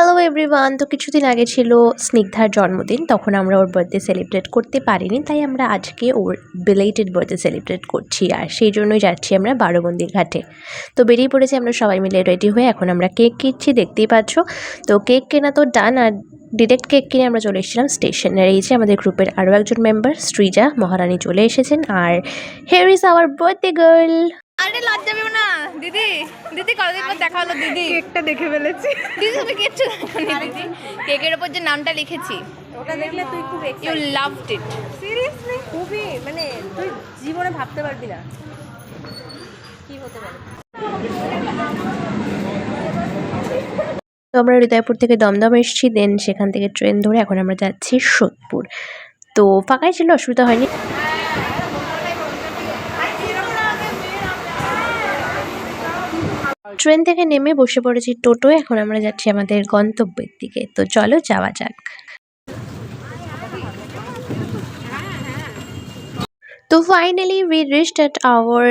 Hello everyone. তো কিছুদিন আগে ছিল স্নিগ্ধার জন্মদিন, তখন আমরা ওর বার্থডে সেলিব্রেট করতে পারিনি, তাই আমরা আজকে ওর বিলেটেড বার্থডে সেলিব্রেট করছি, আর সেই জন্যই যাচ্ছি আমরা বারোবন্দির ঘাটে। তো বেরিয়ে পড়েছি আমরা সবাই মিলে রেডি হয়ে। এখন আমরা কেক কিনছি, দেখতেই পাচ্ছ। তো কেক কেনা তো ডান, আর ডিরেক্ট কেক কিনে আমরা চলে এসেছিলাম স্টেশনে। আর এই যে আমাদের গ্রুপের আরও একজন মেম্বার সৃজা মহারানী চলে এসেছেন, আর here is our birthday girl. আরে লজ্জা পেও না দিদি। দিদি কতদিন পর দেখা হলো দিদি। কেকটা দেখে ফেলেছি দিদি তুমি কিচ্ছু দেখোনি দিদি। কেকের উপর যে নামটা লিখেছি ওটা দেখলে তুই খুব ইউ লাভড ইট। সিরিয়াসলি খুবই মানে তুই জীবনে ভাবতে পারবি না কি হতে পারে। তো আমরা হৃদয়পুর থেকে দমদম এসেছি, দেন সেখান থেকে ট্রেন ধরে এখন আমরা যাচ্ছি সোদপুর। তো ফাঁকাই ছিল, অসুবিধা হয়নি। ট্রেন থেকে নেমে বসে পড়েছি টোটোয়, এখন আমরা যাচ্ছি আমাদের গন্তব্যের দিকে। তো চলো যাওয়া যাক। তো finally we reached at our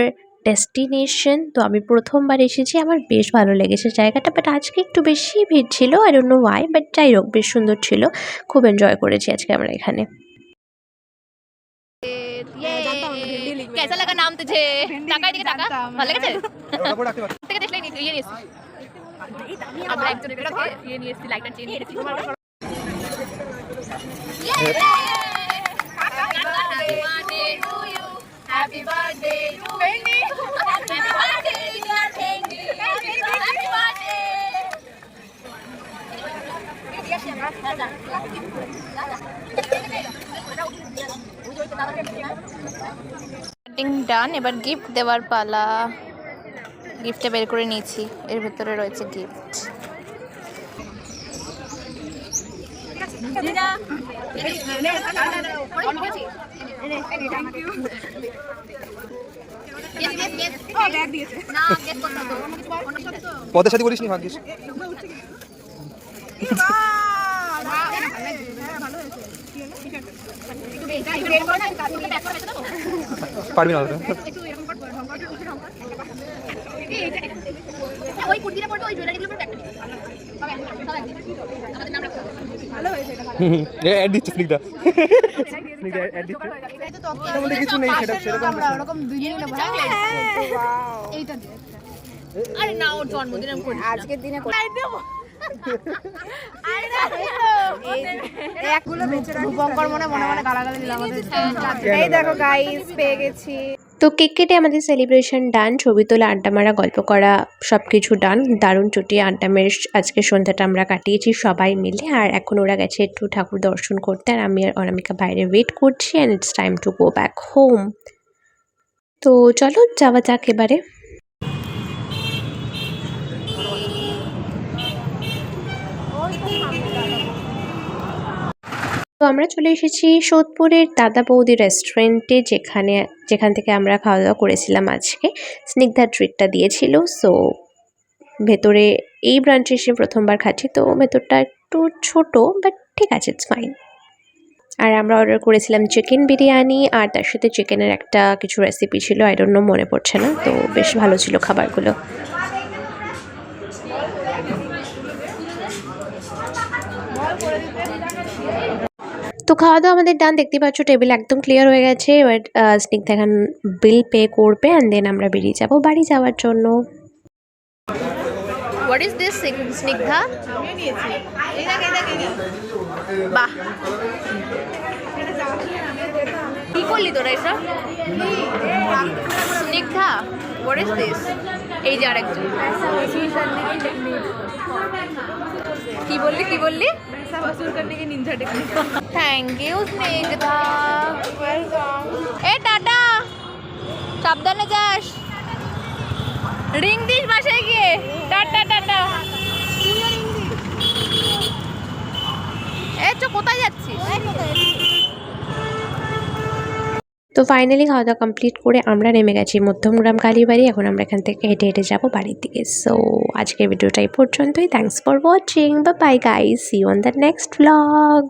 destination. তো আমি প্রথমবার এসেছি, আমার বেশ ভালো লেগেছে জায়গাটা, বাট আজকে একটু বেশি ভিড় ছিল, I don't know Y, but যাই হোক বেশ সুন্দর ছিল, খুব এনজয় করেছি আজকে আমরা এখানে। कैसा लगा नाम तुझे? টাকা দিকে টাকা ভালো লেগেছে? থেকে দেখলে ইয়ে নিয়েছি আমরা একজন বেরোকে ইয়ে নিয়েছি, লাইটার চেয়ে নিয়েছি। Happy birthday to you, happy birthday dear বেঙ্গি, হ্যাপি বার্থডে। ডান, এবার গিফট দেওয়ার পালা। গিফটটা বের করে নিয়েছি, এর ভিতরে রয়েছে গিফট। পদের সাথে বলিস নি ভাগ্যিস। পারবি না ওই কুর্তিটা পরবে, ওই জুয়েলারিগুলো পরবে, একটা আমাদের নাম রাখো। ভালো হয়েছে এটা, ভালো। অ্যাড দিচ্ছে স্নিগ্ধা। স্নিগ্ধা অ্যাড দিচ্ছে। এটা বলে কিছু নেই, সেরকম আমরা ওরকম দুই দিন নেব। এইটা দে। আরে না, ওর জন্মদিন আমি করি আজকের দিনে তাই দেব। একগুলো বেঁচে রাখি রূপঙ্কর মনে মনে গালাগালি দিল আমাদের। এই দেখো গাইস পেয়ে গেছি। তো কেক কেটে আমাদের সেলিব্রেশন ডান, ছবি তোলা, আড্ডা মারা, গল্প করা, সব কিছু ডান। দারুণ চুটিয়ে আড্ডা মেরে আজকে সন্ধ্যাটা আমরা কাটিয়েছি সবাই মিলে। আর এখন ওরা গেছে একটু ঠাকুর দর্শন করতে, আর আমি আর অনামিকা বাইরে ওয়েট করছি, and it's time to go back home. তো চলো যাওয়া যাক এবারে। তো আমরা চলে এসেছি সোদপুরের দাদা বৌদি রেস্টুরেন্টে, যেখান থেকে আমরা খাওয়া দাওয়া করেছিলাম আজকে। স্নিগ্ধা ট্রিটটা দিয়েছিল। সো ভেতরে এই ব্রাঞ্চে এসে প্রথমবার খাচ্ছি, তো ভেতরটা একটু ছোট, বাট ঠিক আছে, ইটস ফাইন। আর আমরা অর্ডার করেছিলাম চিকেন বিরিয়ানি, আর তার সাথে চিকেনের একটা কিছু রেসিপি ছিল, আই ডোন্ট নো, মনে পড়ছে না। তো বেশ ভালো ছিল খাবারগুলো। তো খাওয়া দাওয়া আমাদের ডান, দেখতে পাচ্ছ টেবিল একদম ক্লিয়ার হয়ে গেছে। এবার স্নিগ্ধা এখন বিল পে করবে, অ্যান্ড দেন আমরা বেরিয়ে যাব বাড়ি যাওয়ার জন্য। What is this Snigdha? বাহ, কি করলি তোরা এসব? Snigdha, what is this? এই যে আরেকজন। কি বললি কি বললি? Thank you Snigdha, welcome. এ টাটা, সাবধানে যাস, রিং দিস বাসায় গিয়ে। Tata tata. এ চো, কোথায় যাচ্ছিস? তো ফাইনালি খাওয়া দাওয়া কমপ্লিট করে আমরা নেমে গেছি মধ্যমগ্রাম কালীবাড়ি। এখন আমরা এখান থেকে হেঁটে হেঁটে যাবো বাড়ির দিকে। সো আজকের ভিডিওটা এই পর্যন্তই। Thanks for watching, bye bye guys, see you on the next blog.